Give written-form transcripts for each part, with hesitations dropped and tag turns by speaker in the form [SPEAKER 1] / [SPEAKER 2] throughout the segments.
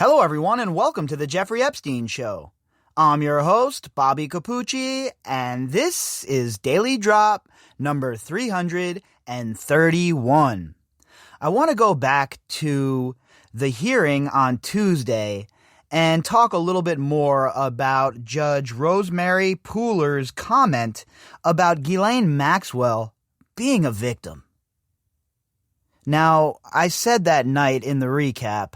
[SPEAKER 1] Hello, everyone, and welcome to the Jeffrey Epstein Show. I'm your host, Bobbycapucci, and this is Daily Drop number 331. I want to go back to the hearing on Tuesday and talk a little bit more about Judge Rosemary Pooler's comment about Ghislaine Maxwell being a victim. Now, I said that night in the recap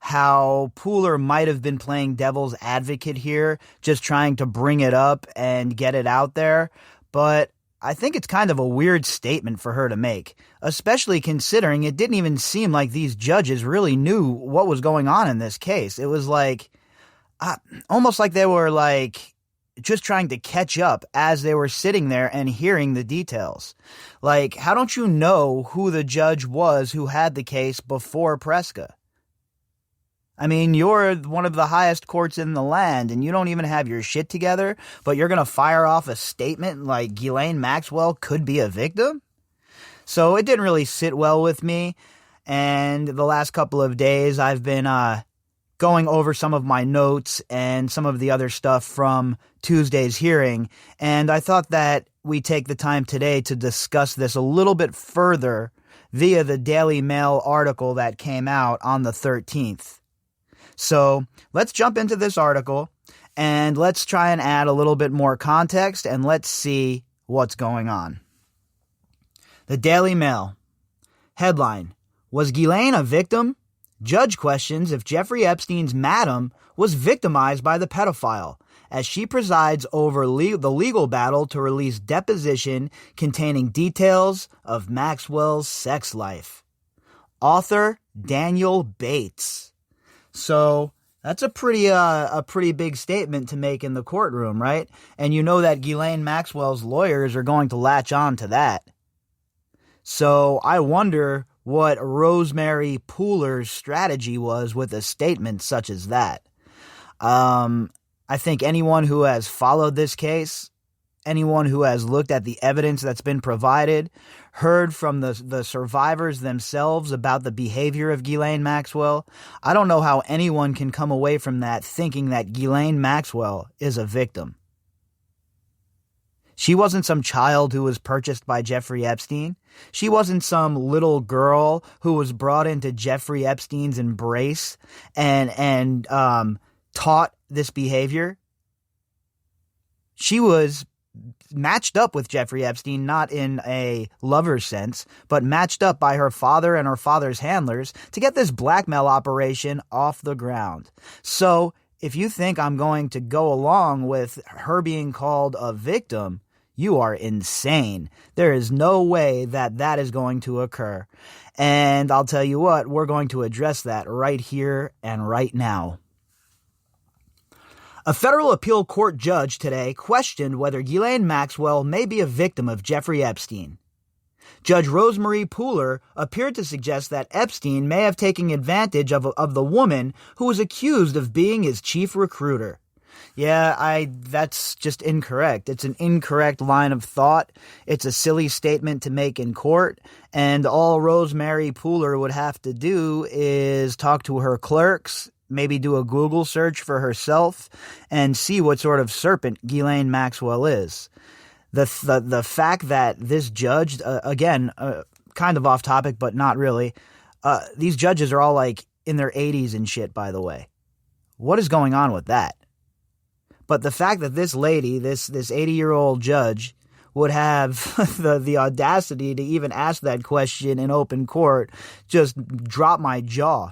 [SPEAKER 1] how Pooler might have been playing devil's advocate here, just trying to bring it up and get it out there, but I think it's kind of a weird statement for her to make, especially considering it didn't even seem like these judges really knew what was going on in this case. It was like, almost like they were like just trying to catch up as they were sitting there and hearing the details. Like, how don't you know who the judge was who had the case before Preska? I mean, you're one of the highest courts in the land, and you don't even have your shit together, but you're going to fire off a statement like Ghislaine Maxwell could be a victim? So it didn't really sit well with me, and the last couple of days I've been going over some of my notes and some of the other stuff from Tuesday's hearing, and I thought that we take the time today to discuss this a little bit further via the Daily Mail article that came out on the 13th. So let's jump into this article and let's try and add a little bit more context and let's see what's going on. The Daily Mail. Headline: Was Ghislaine a victim? Judge questions if Jeffrey Epstein's madam was victimized by the pedophile as she presides over the legal battle to release deposition containing details of Maxwell's sex life. Author Daniel Bates. So that's a pretty big statement to make in the courtroom, right? And you know that Ghislaine Maxwell's lawyers are going to latch on to that. So I wonder what Rosemary Pooler's strategy was with a statement such as that. I think anyone who has followed this case, anyone who has looked at the evidence that's been provided, heard from the survivors themselves about the behavior of Ghislaine Maxwell, I don't know how anyone can come away from that thinking that Ghislaine Maxwell is a victim. She wasn't some child who was purchased by Jeffrey Epstein. She wasn't some little girl who was brought into Jeffrey Epstein's embrace and taught this behavior. She was matched up with Jeffrey Epstein, not in a lover's sense, but matched up by her father and her father's handlers to get this blackmail operation off the ground. So if you think I'm going to go along with her being called a victim, you are insane. There is no way that that is going to occur. And I'll tell you what, we're going to address that right here and right now. A federal appeal court judge today questioned whether Ghislaine Maxwell may be a victim of Jeffrey Epstein. Judge Rosemary Pooler appeared to suggest that Epstein may have taken advantage of the woman who was accused of being his chief recruiter. Yeah, that's just incorrect. It's an incorrect line of thought. It's a silly statement to make in court, and all Rosemary Pooler would have to do is talk to her clerks, maybe do a Google search for herself, and see what sort of serpent Ghislaine Maxwell is. The fact that this judge, again, kind of off topic, but not really, these judges are all like in their 80s and shit, by the way. What is going on with that? But the fact that this lady, this 80-year-old judge, would have the audacity to even ask that question in open court just dropped my jaw.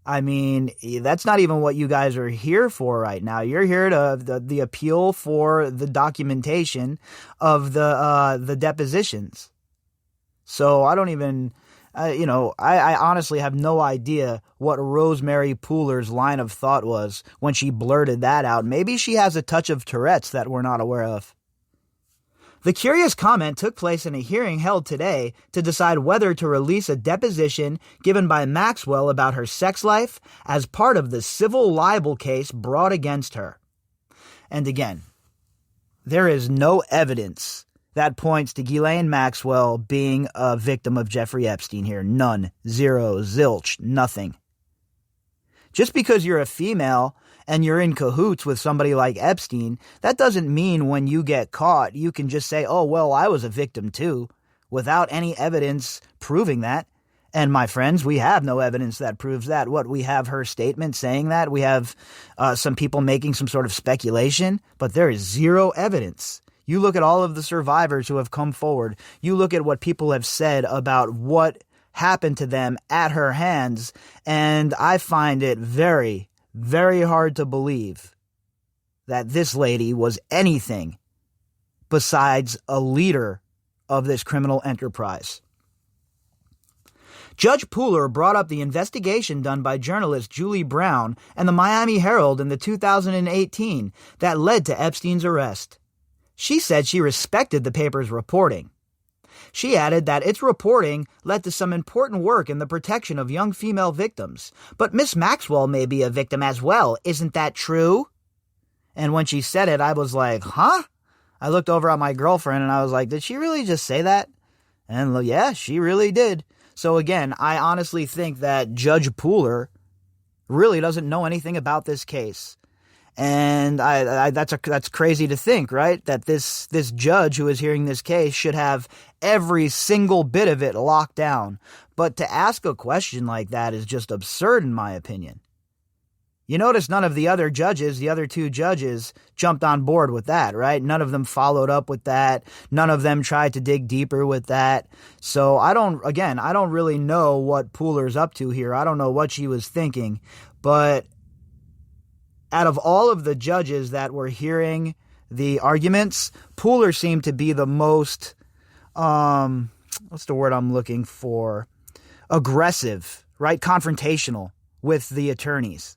[SPEAKER 1] I mean, that's not even what you guys are here for right now. You're here to the appeal for the documentation of the depositions. So I don't even, I honestly have no idea what Rosemary Pooler's line of thought was when she blurted that out. Maybe she has a touch of Tourette's that we're not aware of. The curious comment took place in a hearing held today to decide whether to release a deposition given by Maxwell about her sex life as part of the civil libel case brought against her. And again, there is no evidence that points to Ghislaine Maxwell being a victim of Jeffrey Epstein here. None. Zero. Zilch. Nothing. Just because you're a female and you're in cahoots with somebody like Epstein, that doesn't mean when you get caught, you can just say, oh, well, I was a victim too, without any evidence proving that. And my friends, we have no evidence that proves that. What, we have her statement saying that? We have some people making some sort of speculation, but there is zero evidence. You look at all of the survivors who have come forward. You look at what people have said about what happened to them at her hands, and I find it very, very hard to believe that this lady was anything besides a leader of this criminal enterprise. Judge Pooler brought up the investigation done by journalist Julie Brown and the Miami Herald in the 2018 that led to Epstein's arrest. She said she respected the paper's reporting. She added that its reporting led to some important work in the protection of young female victims. But Miss Maxwell may be a victim as well. Isn't that true? And when she said it, I was like, huh? I looked over at my girlfriend and I was like, did she really just say that? And yeah, she really did. So again, I honestly think that Judge Pooler really doesn't know anything about this case. And that's crazy to think, right? That this judge who is hearing this case should have every single bit of it locked down. But to ask a question like that is just absurd in my opinion. You notice none of the other judges, the other two judges, jumped on board with that, right? None of them followed up with that. None of them tried to dig deeper with that. So I don't really know what Pooler's up to here. I don't know what she was thinking. But out of all of the judges that were hearing the arguments, Pooler seemed to be the most, what's the word I'm looking for? Aggressive, right? Confrontational with the attorneys.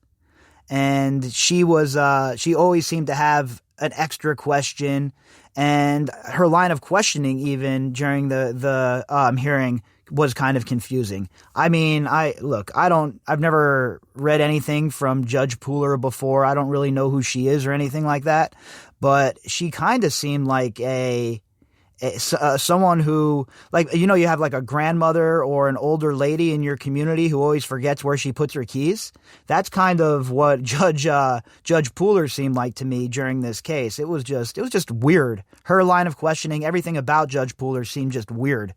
[SPEAKER 1] And she always seemed to have an extra question, and her line of questioning even during the hearing was kind of confusing. I mean, I've never read anything from Judge Pooler before. I don't really know who she is or anything like that, but she kind of seemed like someone who, like, you have like a grandmother or an older lady in your community who always forgets where she puts her keys. That's kind of what Judge Pooler seemed like to me during this case. It was just weird. Her line of questioning, everything about Judge Pooler seemed just weird.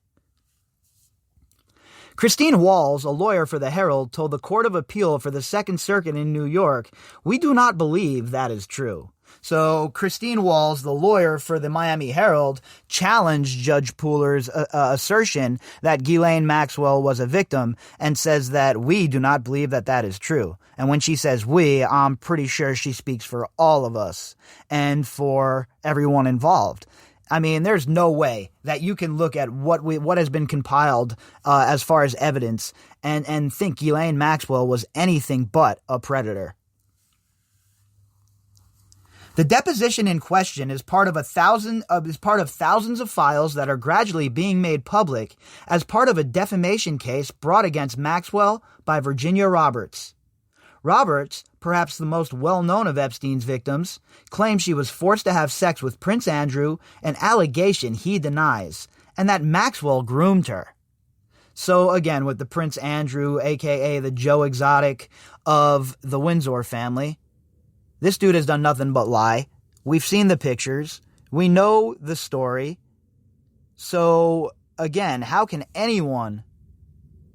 [SPEAKER 1] Christine Walls, a lawyer for the Herald, told the Court of Appeal for the Second Circuit in New York, "We do not believe that is true." So Christine Walls, the lawyer for the Miami Herald, challenged Judge Pooler's assertion that Ghislaine Maxwell was a victim and says that we do not believe that that is true. And when she says we, I'm pretty sure she speaks for all of us and for everyone involved. I mean, there's no way that you can look at what has been compiled as far as evidence and think Ghislaine Maxwell was anything but a predator. The deposition in question is part of thousands of files that are gradually being made public as part of a defamation case brought against Maxwell by Virginia Roberts. Roberts, perhaps the most well-known of Epstein's victims, claims she was forced to have sex with Prince Andrew, an allegation he denies, and that Maxwell groomed her. So again, with the Prince Andrew, aka the Joe Exotic of the Windsor family, this dude has done nothing but lie. We've seen the pictures. We know the story. So again, how can anyone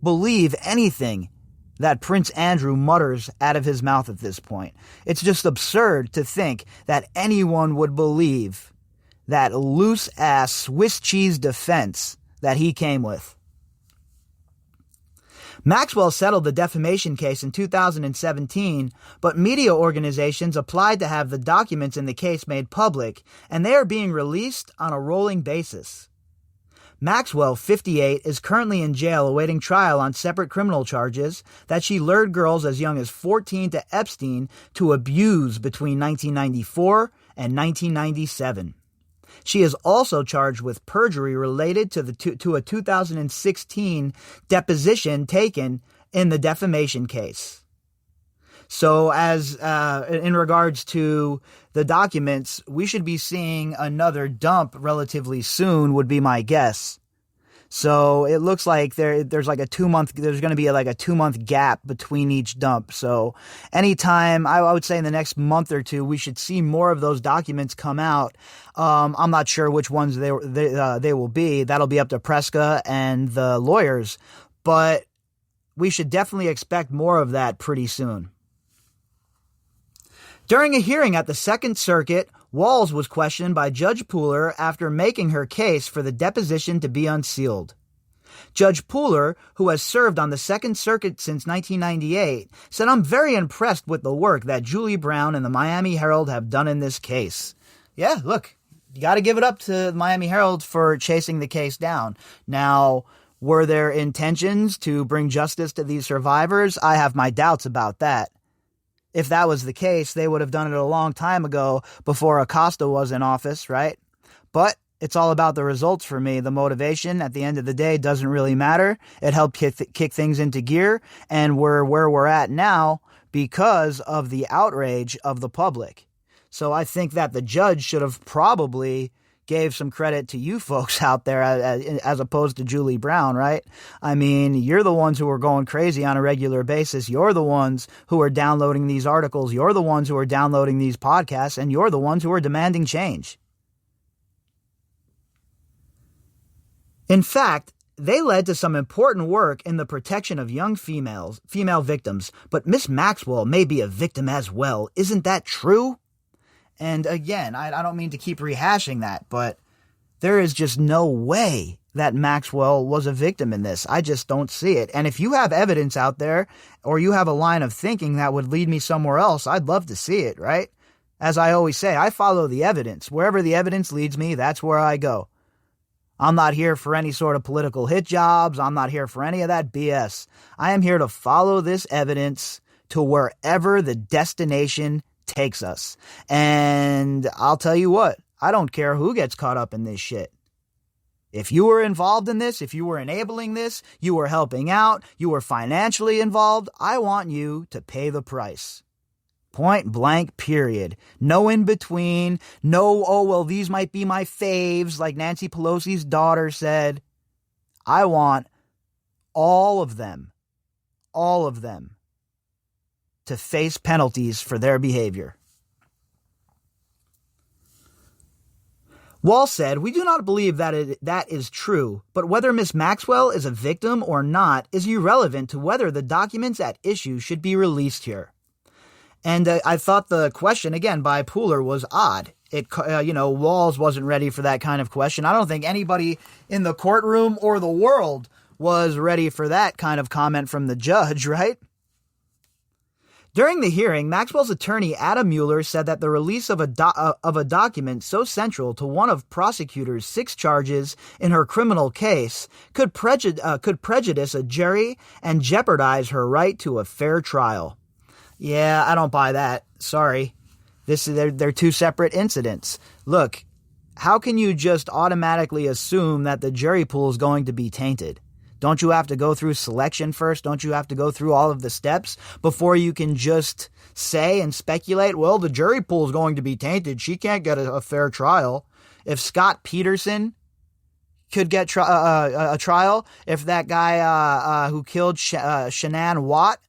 [SPEAKER 1] believe anything that Prince Andrew mutters out of his mouth at this point? It's just absurd to think that anyone would believe that loose-ass Swiss cheese defense that he came with. Maxwell settled the defamation case in 2017, but media organizations applied to have the documents in the case made public, and they are being released on a rolling basis. Maxwell, 58, is currently in jail awaiting trial on separate criminal charges that she lured girls as young as 14 to Epstein to abuse between 1994 and 1997. She is also charged with perjury related to a 2016 deposition taken in the defamation case. So as in regards to the documents, we should be seeing another dump relatively soon, would be my guess. So it looks like there's like there's going to be like a 2-month gap between each dump. So anytime, I would say in the next month or two, we should see more of those documents come out. I'm not sure which ones they will be. That'll be up to Preska and the lawyers, but we should definitely expect more of that pretty soon. During a hearing at the Second Circuit, Walls was questioned by Judge Pooler after making her case for the deposition to be unsealed. Judge Pooler, who has served on the Second Circuit since 1998, said, "I'm very impressed with the work that Julie Brown and the Miami Herald have done in this case." Yeah, look, you got to give it up to the Miami Herald for chasing the case down. Now, were there intentions to bring justice to these survivors? I have my doubts about that. If that was the case, they would have done it a long time ago before Acosta was in office, right? But it's all about the results for me. The motivation at the end of the day doesn't really matter. It helped kick things into gear, and we're where we're at now because of the outrage of the public. So I think that the judge should have probably gave some credit to you folks out there as opposed to Julie Brown, right? I mean, you're the ones who are going crazy on a regular basis. You're the ones who are downloading these articles. You're the ones who are downloading these podcasts, and you're the ones who are demanding change. In fact, they led to some important work in the protection of young female victims, but Miss Maxwell may be a victim as well. Isn't that true? And again, I don't mean to keep rehashing that, but there is just no way that Maxwell was a victim in this. I just don't see it. And if you have evidence out there, or you have a line of thinking that would lead me somewhere else, I'd love to see it, right? As I always say, I follow the evidence. Wherever the evidence leads me, that's where I go. I'm not here for any sort of political hit jobs. I'm not here for any of that BS. I am here to follow this evidence to wherever the destination takes us. And I'll tell you what, I don't care who gets caught up in this shit. If you were involved in this, if you were enabling this, you were helping out, you were financially involved, I want you to pay the price. Point blank, period. No in between. No, oh, well, these might be my faves, like Nancy Pelosi's daughter said. I want all of them to face penalties for their behavior. Wall said, "We do not believe that is true, but whether Miss Maxwell is a victim or not is irrelevant to whether the documents at issue should be released here." And I thought the question, again, by Pooler was odd. Walls wasn't ready for that kind of question. I don't think anybody in the courtroom or the world was ready for that kind of comment from the judge, right? During the hearing, Maxwell's attorney Adam Mueller said that the release of a document so central to one of prosecutors' 6 charges in her criminal case could prejudice a jury and jeopardize her right to a fair trial. Yeah, I don't buy that. Sorry. They're 2 separate incidents. Look, how can you just automatically assume that the jury pool is going to be tainted? Don't you have to go through selection first? Don't you have to go through all of the steps before you can just say and speculate, well, the jury pool is going to be tainted. She can't get a fair trial. If Scott Peterson could get a trial, if that guy who killed Shanann Watt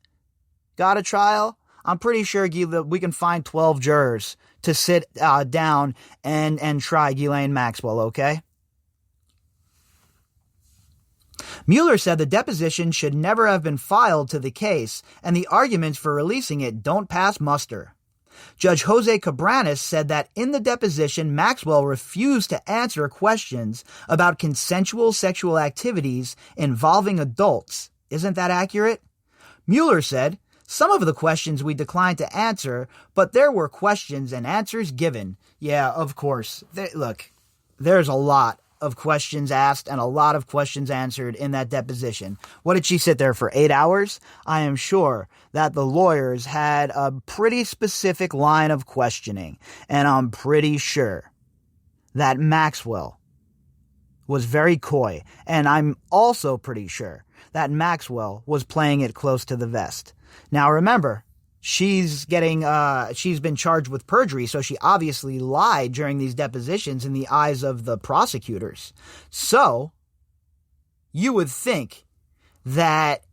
[SPEAKER 1] got a trial, I'm pretty sure we can find 12 jurors to sit down and try Ghislaine Maxwell, okay? Mueller said the deposition should never have been filed to the case, and the arguments for releasing it don't pass muster. Judge Jose Cabranes said that in the deposition, Maxwell refused to answer questions about consensual sexual activities involving adults. Isn't that accurate? Mueller said, "Some of the questions we declined to answer, but there were questions and answers given." Yeah, of course. Look, there's a lot of questions asked and a lot of questions answered in that deposition. What did she sit there for 8 hours? I am sure that the lawyers had a pretty specific line of questioning, and I'm pretty sure that Maxwell was very coy, and I'm also pretty sure that Maxwell was playing it close to the vest. Now remember, she's been charged with perjury, so she obviously lied during these depositions in the eyes of the prosecutors. So, you would think that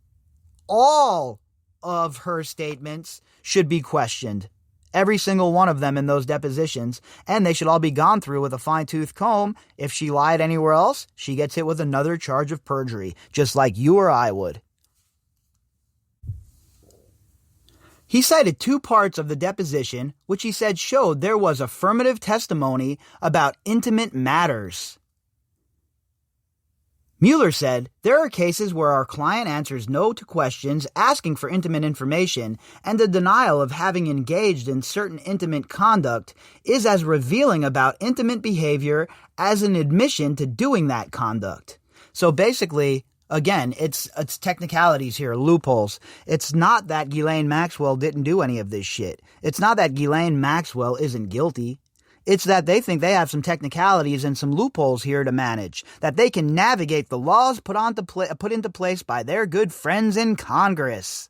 [SPEAKER 1] all of her statements should be questioned. Every single one of them in those depositions, and they should all be gone through with a fine-tooth comb. If she lied anywhere else, she gets hit with another charge of perjury, just like you or I would. He cited 2 parts of the deposition, which he said showed there was affirmative testimony about intimate matters. Mueller said, there are cases where our client answers no to questions asking for intimate information, and the denial of having engaged in certain intimate conduct is as revealing about intimate behavior as an admission to doing that conduct. So basically, again, it's technicalities here, loopholes. It's not that Ghislaine Maxwell didn't do any of this shit. It's not that Ghislaine Maxwell isn't guilty. It's that they think they have some technicalities and some loopholes here to manage, that they can navigate the laws put into place by their good friends in Congress.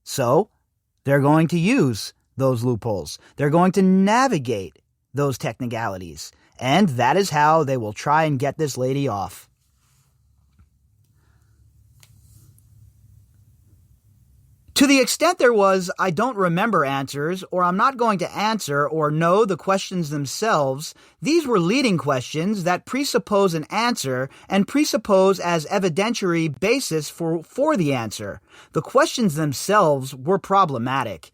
[SPEAKER 1] So, they're going to use those loopholes. They're going to navigate those technicalities. And that is how they will try and get this lady off. To the extent there was, I don't remember answers, or I'm not going to answer, or know the questions themselves, these were leading questions that presuppose an answer and presuppose as evidentiary basis for the answer. The questions themselves were problematic.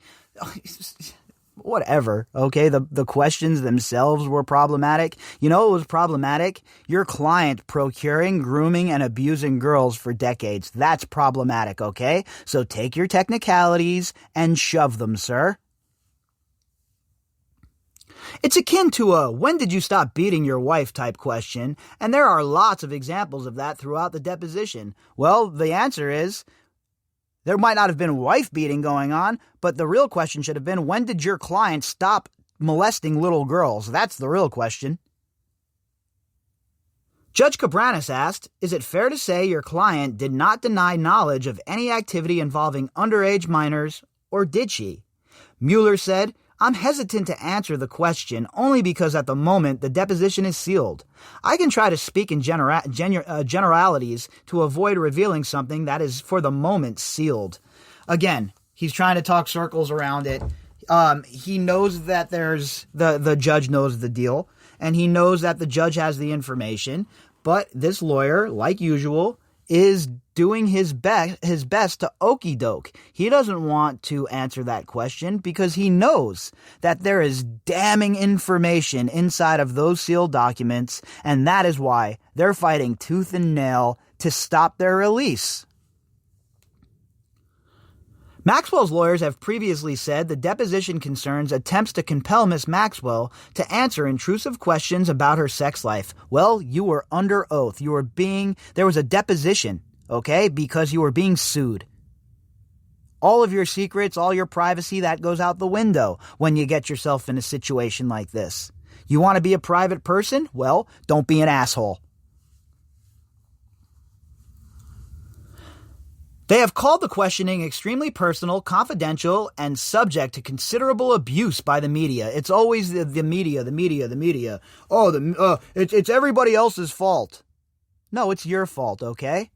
[SPEAKER 1] Whatever, okay? The questions themselves were problematic. You know what was problematic? Your client procuring, grooming, and abusing girls for decades. That's problematic, okay? So take your technicalities and shove them, sir. It's akin to a when did you stop beating your wife type question, and there are lots of examples of that throughout the deposition. Well, the answer is, there might not have been wife beating going on, but the real question should have been, when did your client stop molesting little girls? That's the real question. Judge Cabranes asked, is it fair to say your client did not deny knowledge of any activity involving underage minors, or did she? Mueller said, I'm hesitant to answer the question only because at the moment the deposition is sealed. I can try to speak in generalities to avoid revealing something that is for the moment sealed. Again, he's trying to talk circles around it. He knows that the judge knows the deal, and he knows that the judge has the information, but this lawyer, like usual, is doing his best to okey doke. He doesn't want to answer that question because he knows that there is damning information inside of those sealed documents, and that is why they're fighting tooth and nail to stop their release. Maxwell's lawyers have previously said the deposition concerns attempts to compel Miss Maxwell to answer intrusive questions about her sex life. Well, you were under oath. There was a deposition, okay, because you were being sued. All of your secrets, all your privacy, that goes out the window when you get yourself in a situation like this. You want to be a private person? Well, don't be an asshole. They have called the questioning extremely personal, confidential, and subject to considerable abuse by the media. It's always the media. Oh, it's everybody else's fault. No, it's your fault, okay?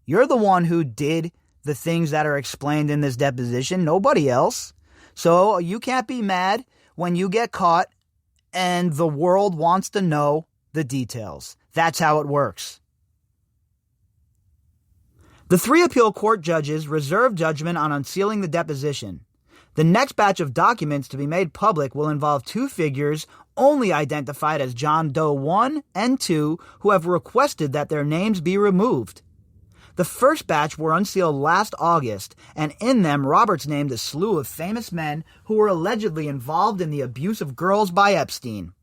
[SPEAKER 1] You're the one who did the things that are explained in this deposition, nobody else. So you can't be mad when you get caught and the world wants to know the details. That's how it works. The 3 appeal court judges reserved judgment on unsealing the deposition. The next batch of documents to be made public will involve 2 figures only identified as John Doe 1 and 2 who have requested that their names be removed. The first batch were unsealed last August, and in them Roberts named a slew of famous men who were allegedly involved in the abuse of girls by Epstein.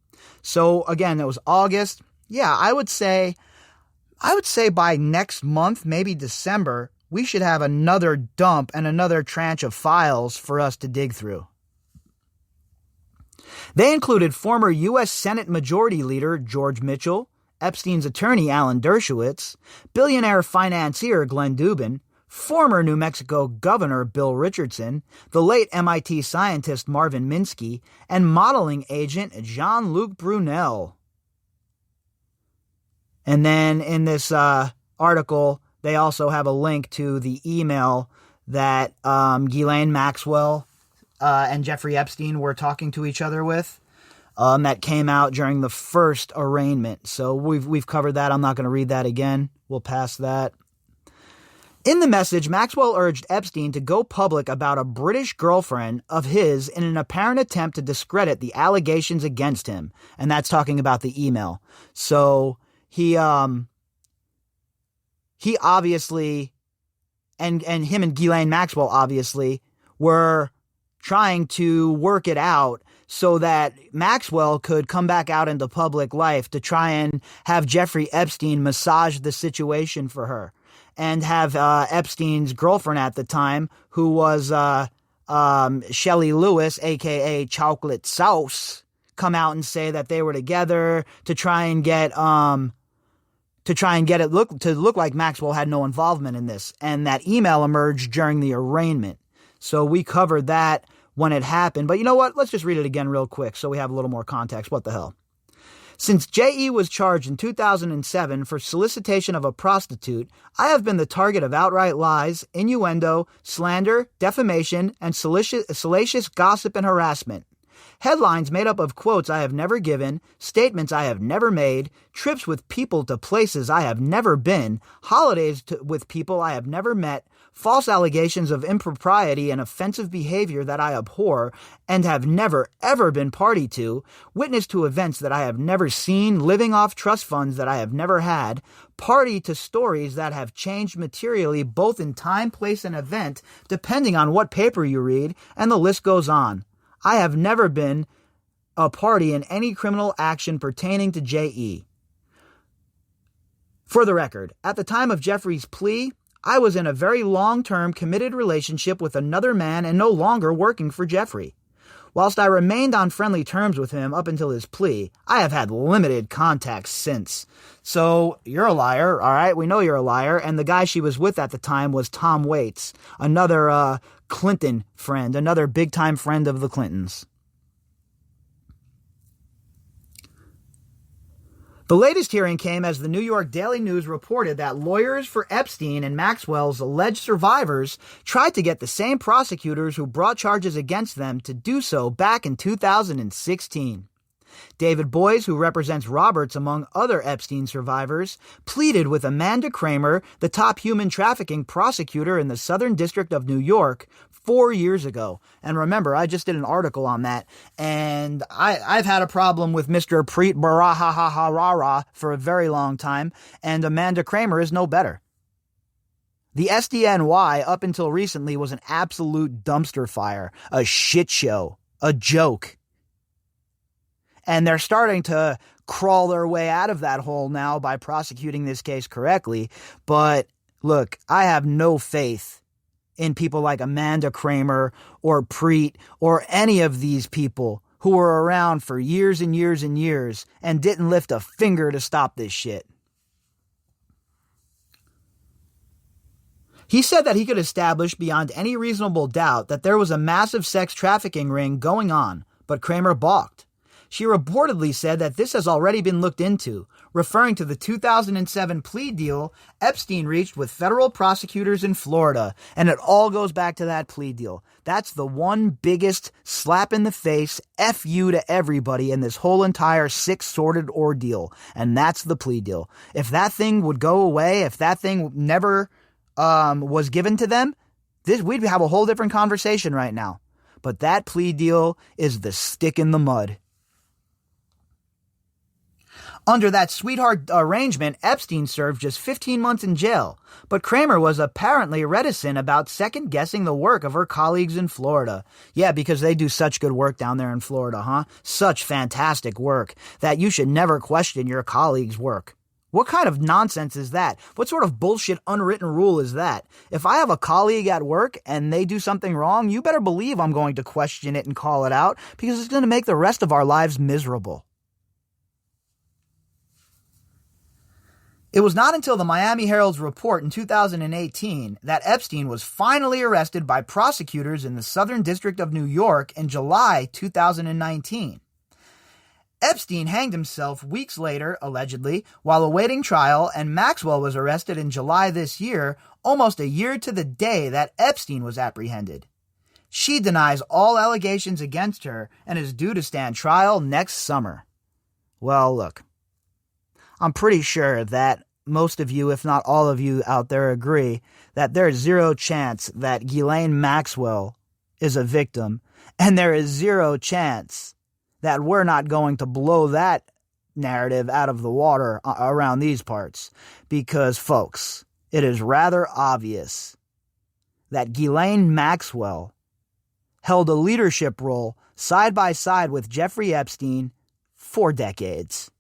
[SPEAKER 1] So again, it was August. Yeah, I would say by next month, maybe December, we should have another dump and another tranche of files for us to dig through. They included former U.S. Senate Majority Leader George Mitchell, Epstein's attorney Alan Dershowitz, billionaire financier Glenn Dubin, former New Mexico Governor Bill Richardson, the late MIT scientist Marvin Minsky, and modeling agent Jean-Luc Brunel. And then in this article, they also have a link to the email that Ghislaine Maxwell and Jeffrey Epstein were talking to each other with. That came out during the first arraignment. So we've covered that. I'm not going to read that again. We'll pass that. In the message, Maxwell urged Epstein to go public about a British girlfriend of his in an apparent attempt to discredit the allegations against him. And that's talking about the email. So he obviously, and him and Ghislaine Maxwell obviously were trying to work it out so that Maxwell could come back out into public life to try and have Jeffrey Epstein massage the situation for her, and have Epstein's girlfriend at the time, who was Shelley Lewis, a.k.a. Chocolate Sauce, come out and say that they were together to try and get it look like Maxwell had no involvement in this. And that email emerged during the arraignment. So we covered that when it happened. But you know what? Let's just read it again real quick so we have a little more context. What the hell? Since J.E. was charged in 2007 for solicitation of a prostitute, I have been the target of outright lies, innuendo, slander, defamation, and salacious gossip and harassment. Headlines made up of quotes I have never given, statements I have never made, trips with people to places I have never been, holidays with people I have never met, false allegations of impropriety and offensive behavior that I abhor and have never, ever been party to, witness to events that I have never seen, living off trust funds that I have never had, party to stories that have changed materially both in time, place, and event, depending on what paper you read, and the list goes on. I have never been a party in any criminal action pertaining to J.E. For the record, at the time of Jeffrey's plea, I was in a very long-term committed relationship with another man and no longer working for Jeffrey. Whilst I remained on friendly terms with him up until his plea, I have had limited contact since. So, you're a liar, all right? We know you're a liar. And the guy she was with at the time was Tom Waits, another Clinton friend, another big-time friend of the Clintons. The latest hearing came as the New York Daily News reported that lawyers for Epstein and Maxwell's alleged survivors tried to get the same prosecutors who brought charges against them to do so back in 2016. David Boies, who represents Roberts among other Epstein survivors, pleaded with Amanda Kramer, the top human trafficking prosecutor in the Southern District of New York, 4 years ago. And remember, I just did an article on that, and I've had a problem with Mr. Preet Bharara for a very long time, and Amanda Kramer is no better. The SDNY, up until recently, was an absolute dumpster fire, a shit show, a joke. And they're starting to crawl their way out of that hole now by prosecuting this case correctly. But look, I have no faith in people like Amanda Kramer or Preet or any of these people who were around for years and years and years and didn't lift a finger to stop this shit. He said that he could establish beyond any reasonable doubt that there was a massive sex trafficking ring going on, but Kramer balked. She reportedly said that this has already been looked into, referring to the 2007 plea deal Epstein reached with federal prosecutors in Florida, and it all goes back to that plea deal. That's the one biggest slap in the face, F you to everybody in this whole entire six-sorted ordeal, and that's the plea deal. If that thing would go away, if that thing never was given to them, we'd have a whole different conversation right now. But that plea deal is the stick in the mud. Under that sweetheart arrangement, Epstein served just 15 months in jail, but Kramer was apparently reticent about second-guessing the work of her colleagues in Florida. Yeah, because they do such good work down there in Florida, huh? Such fantastic work that you should never question your colleagues' work. What kind of nonsense is that? What sort of bullshit unwritten rule is that? If I have a colleague at work and they do something wrong, you better believe I'm going to question it and call it out, because it's going to make the rest of our lives miserable. It was not until the Miami Herald's report in 2018 that Epstein was finally arrested by prosecutors in the Southern District of New York in July 2019. Epstein hanged himself weeks later, allegedly, while awaiting trial, and Maxwell was arrested in July this year, almost a year to the day that Epstein was apprehended. She denies all allegations against her and is due to stand trial next summer. Well, look, I'm pretty sure that most of you, if not all of you out there, agree that there's zero chance that Ghislaine Maxwell is a victim, and there is zero chance that we're not going to blow that narrative out of the water around these parts. Because, folks, it is rather obvious that Ghislaine Maxwell held a leadership role side by side with Jeffrey Epstein for decades.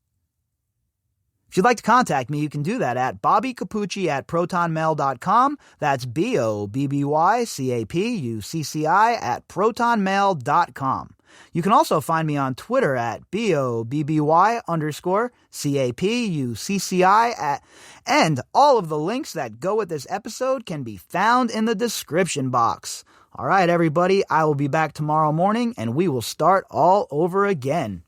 [SPEAKER 1] If you'd like to contact me, you can do that at bobbycapucci@protonmail.com. That's BOBBYCAPUCCI@protonmail.com. You can also find me on Twitter at BOBBY_CAPUCCI and all of the links that go with this episode can be found in the description box. All right, everybody, I will be back tomorrow morning and we will start all over again.